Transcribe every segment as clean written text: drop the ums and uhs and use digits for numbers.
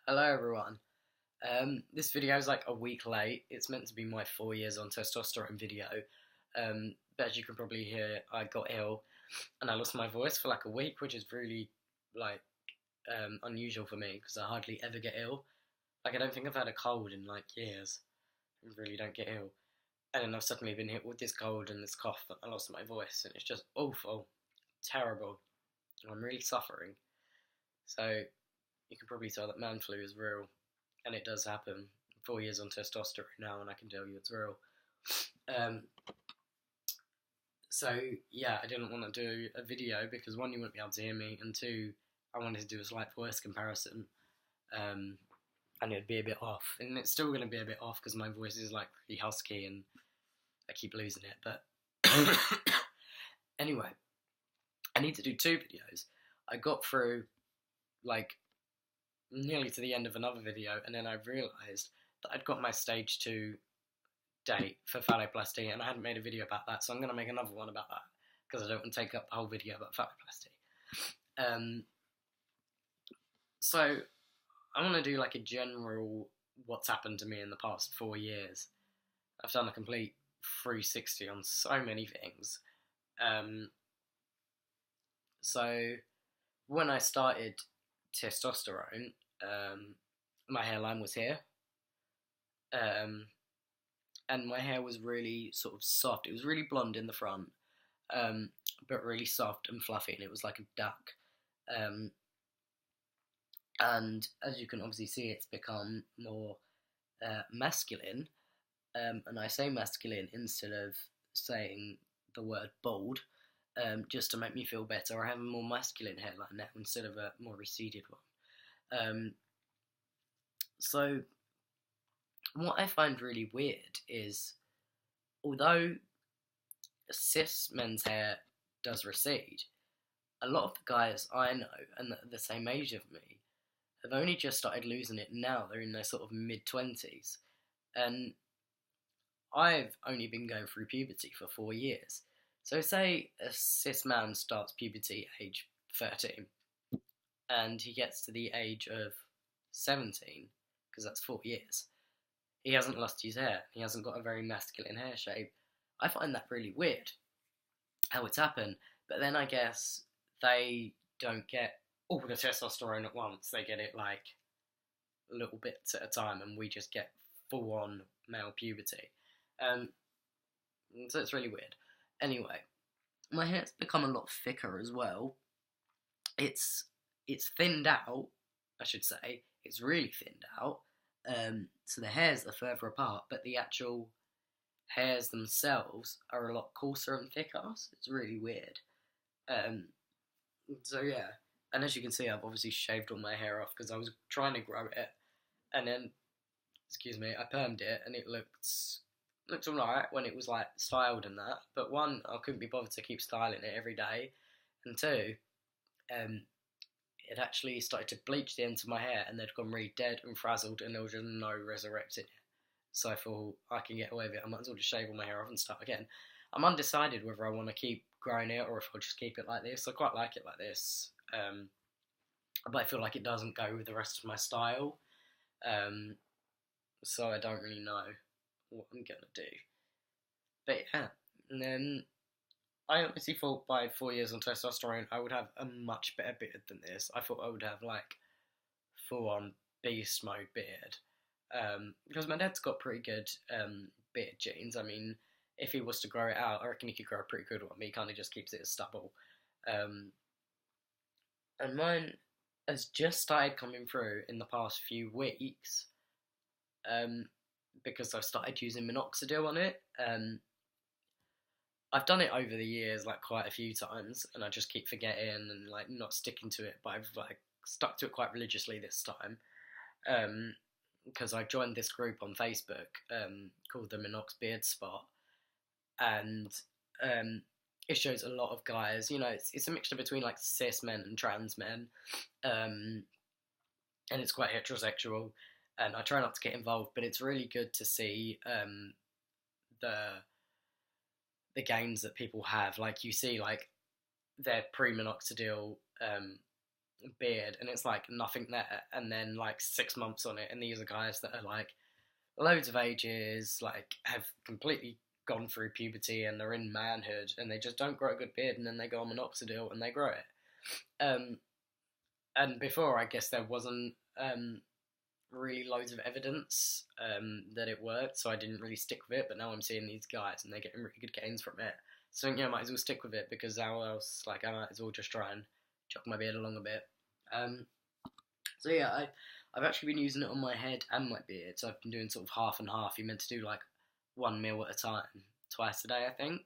Hello everyone. This video is like a week late. It's meant to be my 4 years on testosterone video. But as you can probably hear, I got ill and I lost my voice for like a week, which is really like unusual for me because I hardly ever get ill. Like I don't think I've had a cold in like years. I really don't get ill. And then I've suddenly been hit with this cold and this cough and I lost my voice and it's just awful, terrible. I'm really suffering. So you can probably tell that man flu is real, and it does happen. 4 years on testosterone now, and I can tell you it's real. Um, so yeah, I didn't want to do a video because one, you wouldn't be able to hear me, and two, I wanted to do a slight voice comparison, and it'd be a bit off, and it's still going to be a bit off because my voice is like really husky, and I keep losing it. But anyway, I need to do two videos. I got through like nearly to the end of another video, and then I realised that I'd got my stage 2 date for phalloplasty, and I hadn't made a video about that, so I'm going to make another one about that, because I don't want to take up the whole video about phalloplasty. So, I want to do like a general what's happened to me in the past 4 years. I've done a complete 360 on so many things. So, when I started testosterone, my hairline was here, and my hair was really sort of soft. It was really blonde in the front, but really soft and fluffy, and it was like a duck. And as you can obviously see, it's become more masculine, and I say masculine instead of saying the word bald, just to make me feel better. I have a more masculine hairline now instead of a more receded one. So what I find really weird is, although cis men's hair does recede, a lot of the guys I know, and the same age of me, have only just started losing it now. They're in their sort of mid-20s. And I've only been going through puberty for 4 years. So say a cis man starts puberty age 13, and he gets to the age of 17, because that's 4 years. He hasn't lost his hair. He hasn't got a very masculine hair shape. I find that really weird, how it's happened. But then I guess they don't get all the testosterone at once. They get it like little bits at a time, and we just get full-on male puberty. So it's really weird. Anyway, my hair's become a lot thicker as well. It's thinned out, I should say. It's really thinned out. So the hairs are further apart, but the actual hairs themselves are a lot coarser and thicker. So it's really weird. So yeah, and as you can see, I've obviously shaved all my hair off because I was trying to grow it, and then, excuse me, I permed it, and it looked alright when it was like styled and that. But one, I couldn't be bothered to keep styling it every day, and two, it actually started to bleach the ends of my hair, and they'd gone really dead and frazzled, and there was just no resurrecting it. So I thought, I can get away with it. I might as well just shave all my hair off and start again. I'm undecided whether I want to keep growing it or if I'll just keep it like this. I quite like it like this, but I feel like it doesn't go with the rest of my style. So I don't really know what I'm gonna do. But yeah, and then I honestly thought by 4 years on testosterone I would have a much better beard than this. I thought I would have like full-on beast mode beard, because my dad's got pretty good beard genes. I mean, if he was to grow it out, I reckon he could grow a pretty good one, but he kind of just keeps it as stubble. And mine has just started coming through in the past few weeks, because I've started using minoxidil on it. I've done it over the years, like quite a few times, and I just keep forgetting and like not sticking to it. But I've like stuck to it quite religiously this time, because I joined this group on Facebook called the Minox Beard Spot, and it shows a lot of guys. You know, it's a mixture between like cis men and trans men, and it's quite heterosexual. And I try not to get involved, but it's really good to see the gains that people have. Like you see, like their pre-minoxidil beard, and it's like nothing there, and then like 6 months on it, and these are guys that are like loads of ages, like have completely gone through puberty and they're in manhood, and they just don't grow a good beard, and then they go on minoxidil and they grow it. And before, I guess there wasn't really loads of evidence that it worked, so I didn't really stick with it. But now I'm seeing these guys, and they're getting really good gains from it. So yeah, I might as well stick with it, because how else? Like, I might as well just try and chop my beard along a bit. So yeah, I've actually been using it on my head and my beard. So I've been doing sort of half and half. You're meant to do like 1 meal at a time, twice a day, I think.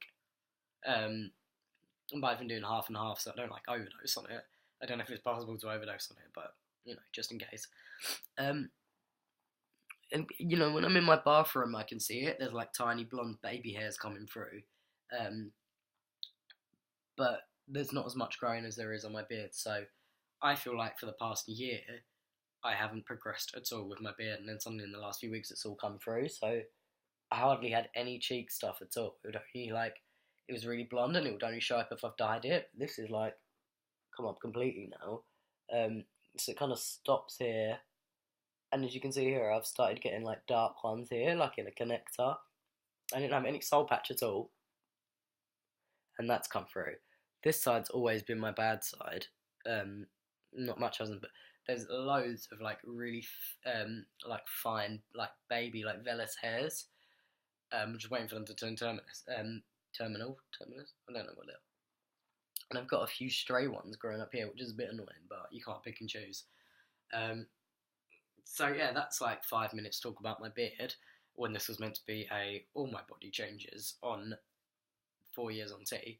But I've been doing half and half, so I don't like overdose on it. I don't know if it's possible to overdose on it, but just in case. And when I'm in my bathroom, I can see it. There's like tiny blonde baby hairs coming through, but there's not as much growing as there is on my beard. So I feel like for the past year, I haven't progressed at all with my beard, and then suddenly in the last few weeks, it's all come through. So I hardly had any cheek stuff at all. It was really blonde, and it would only show up if I've dyed it. This is like come up completely now. So it kind of stops here, and as you can see here, I've started getting like dark ones here, like in a connector. I didn't have any soul patch at all, and that's come through. This side's always been my bad side. Not much hasn't, but there's loads of like really like fine, like baby, like vellus hairs. Just waiting for them to turn terminus. Terminus. I don't know what they are. And I've got a few stray ones growing up here, which is a bit annoying, but you can't pick and choose. So yeah, that's like 5 minutes talk about my beard, when this was meant to be all my body changes on 4 years on T.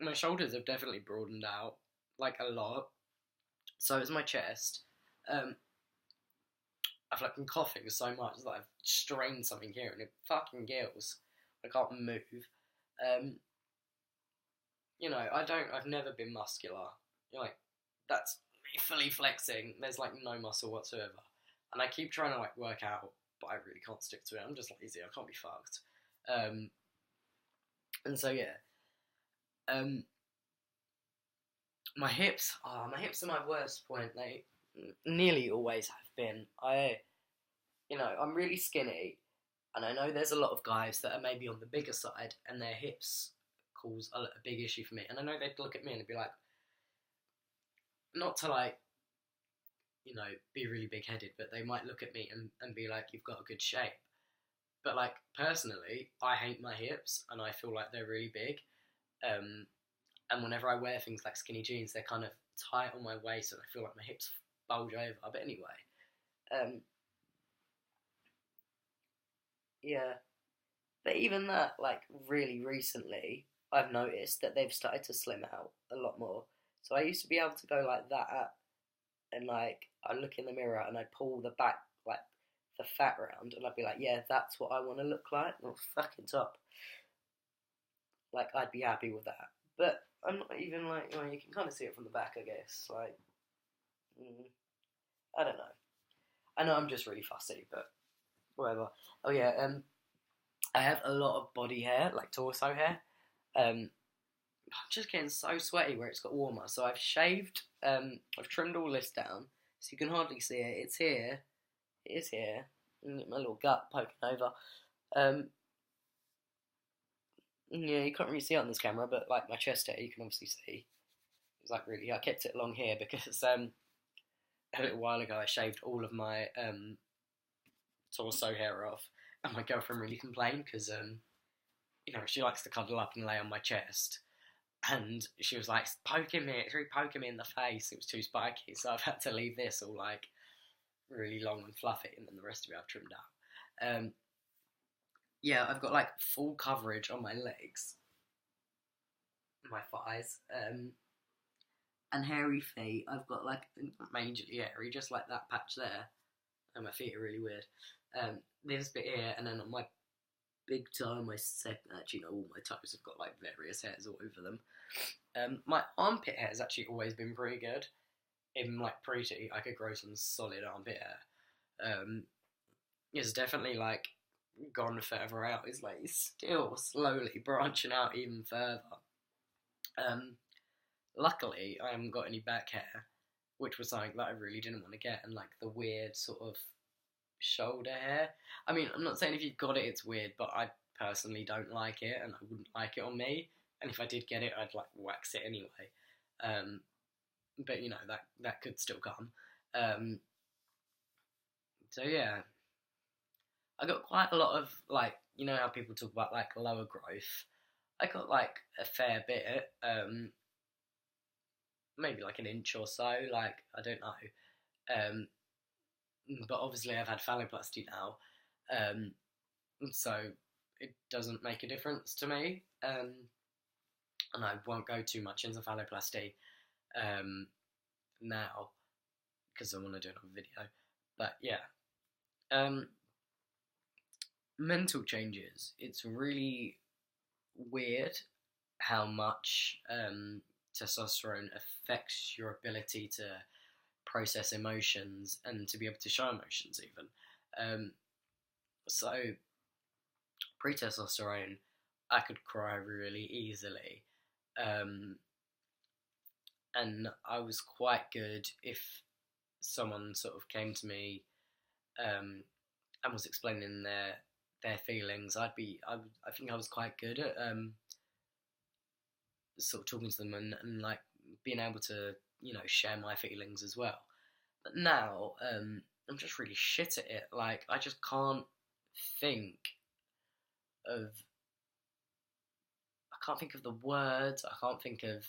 My shoulders have definitely broadened out, like a lot. So is my chest. I've like been coughing so much that I've strained something here, and it fucking gills. I can't move. I've never been muscular. Like, that's me fully flexing. There's like no muscle whatsoever. And I keep trying to like work out, but I really can't stick to it. I'm just lazy. I can't be fucked. And so yeah. My hips are my worst point. They nearly always have been. I'm really skinny, and I know there's a lot of guys that are maybe on the bigger side, and their hips cause a big issue for me. And I know they'd look at me and be like, not to like, be really big-headed, but they might look at me and be like, you've got a good shape. But like, personally, I hate my hips, and I feel like they're really big. And whenever I wear things like skinny jeans, they're kind of tight on my waist, and I feel like my hips bulge over. But anyway, yeah. But even that, like, really recently, I've noticed that they've started to slim out a lot more. So I used to be able to go like that, and like, I look in the mirror and I pull the back, like, the fat round, and I'd be like, yeah, that's what I want to look like. And it's fucking top. Like, I'd be happy with that. But I'm not even like, you can kind of see it from the back, I guess. Like, I don't know. I know I'm just really fussy, but whatever. Oh yeah, I have a lot of body hair, like torso hair. I'm just getting so sweaty where it's got warmer. So I've shaved, I've trimmed all this down, so you can hardly see it. It's here. It is here. My little gut poking over. Yeah, you can't really see it on this camera, but like my chest hair, you can obviously see. It's like really, I kept it long here because a little while ago I shaved all of my torso hair off, and my girlfriend really complained because she likes to cuddle up and lay on my chest, and she was like, it's really poking me in the face. It was too spiky, so I've had to leave this all like really long and fluffy, and then the rest of it I've trimmed out. Yeah, I've got like full coverage on my legs, my thighs, and hairy feet. I've got like majorly hairy, just like that patch there, and my feet are really weird. This bit here, and then on my big toe, my second, actually no, all my toes have got like various hairs all over them. My armpit hair has actually always been pretty good. Even like pretty, I could grow some solid armpit hair. It's definitely like gone further out. It's like still slowly branching out even further. luckily, I haven't got any back hair, which was something that I really didn't want to get, and like the weird sort of shoulder hair. I mean, I'm not saying if you've got it, it's weird, but I personally don't like it, and I wouldn't like it on me. And if I did get it, I'd like wax it anyway. But you know that could still come. Um, so yeah, I got quite a lot of like, you know how people talk about like lower growth. I got like a fair bit. Maybe like an inch or so. Like I don't know. But obviously I've had phalloplasty now, um, so it doesn't make a difference to me. And I won't go too much into phalloplasty now because I want to do another video. But yeah, mental changes. It's really weird how much testosterone affects your ability to process emotions and to be able to show emotions even. So pre-testosterone, I could cry really easily. And I was quite good if someone sort of came to me and was explaining their feelings. I think I was quite good at sort of talking to them and like being able to, you know, share my feelings as well. But now I'm just really shit at it. Like I just can't think of the words. I can't think of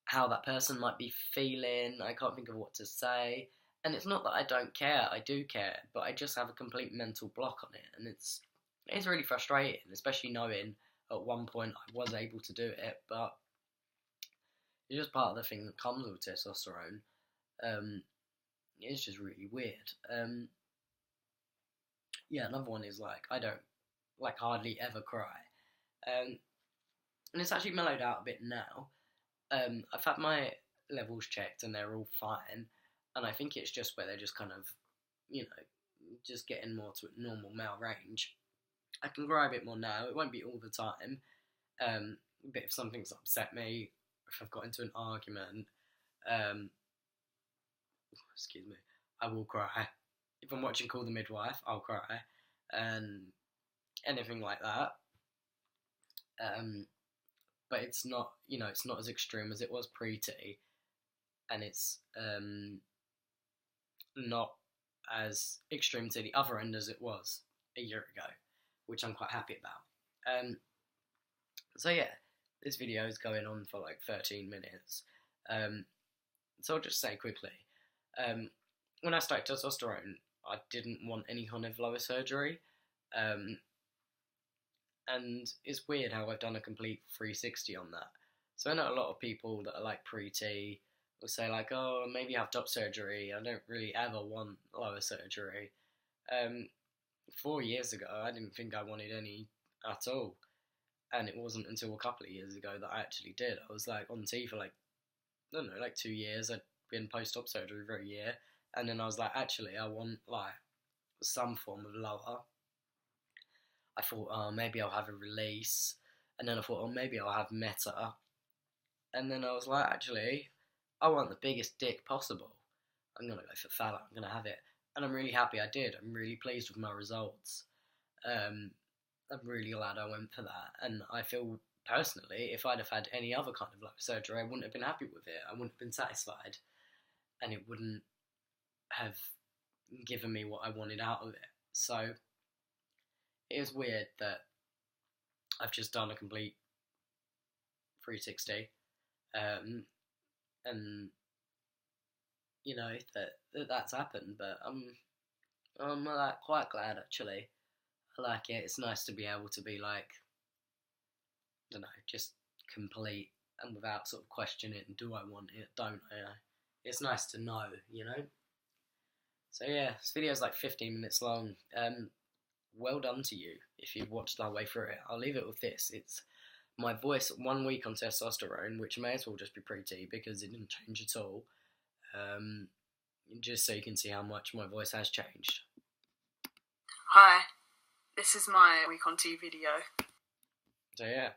how that person might be feeling. I can't think of what to say. And it's not that I don't care. I do care, but I just have a complete mental block on it, and it's really frustrating, especially knowing at one point I was able to do it, but it's just part of the thing that comes with testosterone. It's just really weird. Yeah, another one is like I don't like hardly ever cry, and it's actually mellowed out a bit now. I've had my levels checked and they're all fine, and I think it's just where they're just kind of, you know, just getting more to a normal male range. I can cry a bit more now. It won't be all the time. But if something's upset me, if I've got into an argument, excuse me, I will cry. If I'm watching Call the Midwife, I'll cry, and anything like that. But it's not, you know, it's not as extreme as it was pre-T, and it's not as extreme to the other end as it was a year ago, which I'm quite happy about. So yeah, this video is going on for like 13 minutes. So I'll just say quickly, when I started testosterone, I didn't want any kind of lower surgery. And it's weird how I've done a complete 360 on that. So I know a lot of people that are like pre-T will say like, oh, maybe have top surgery. I don't really ever want lower surgery. 4 years ago, I didn't think I wanted any at all. And it wasn't until a couple of years ago that I actually did. I was like on T for like, I don't know, like 2 years. I'd been post-op surgery for a year. And then I was like, actually, I want like some form of lower. I thought, oh, maybe I'll have a release. And then I thought, oh, maybe I'll have meta. And then I was like, actually, I want the biggest dick possible. I'm going to go for phallo. I'm going to have it. And I'm really happy I did. I'm really pleased with my results. I'm really glad I went for that. And I feel, personally, if I'd have had any other kind of surgery, I wouldn't have been happy with it. I wouldn't have been satisfied. And it wouldn't have given me what I wanted out of it. So it is weird that I've just done a complete 360, and you know that's happened. But I'm like quite glad actually. I like it. It's nice to be able to be like, I don't know, just complete and without sort of questioning it. Do I want it? Don't I? It's nice to know, you know. So yeah, this video's like 15 minutes long. Well done to you if you've watched our way through it. I'll leave it with this. It's my voice 1 week on testosterone, which may as well just be pre-T because it didn't change at all. Just so you can see how much my voice has changed. Hi, this is my week on T video. So yeah,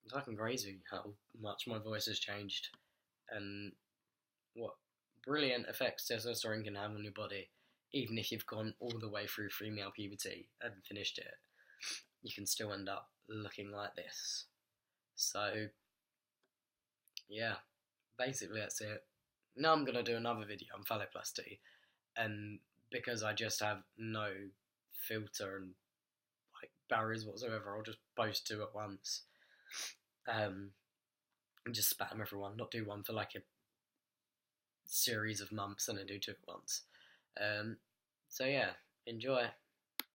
It's fucking crazy how much my voice has changed and what brilliant effects testosterone can have on your body. Even if you've gone all the way through female puberty and finished it, you can still end up looking like this. So, yeah, basically that's it. Now I'm going to do another video on phalloplasty, and because I just have no filter and like barriers whatsoever, I'll just post two at once. And just spam everyone, not do one for like a series of months and then do two at once. So yeah, enjoy.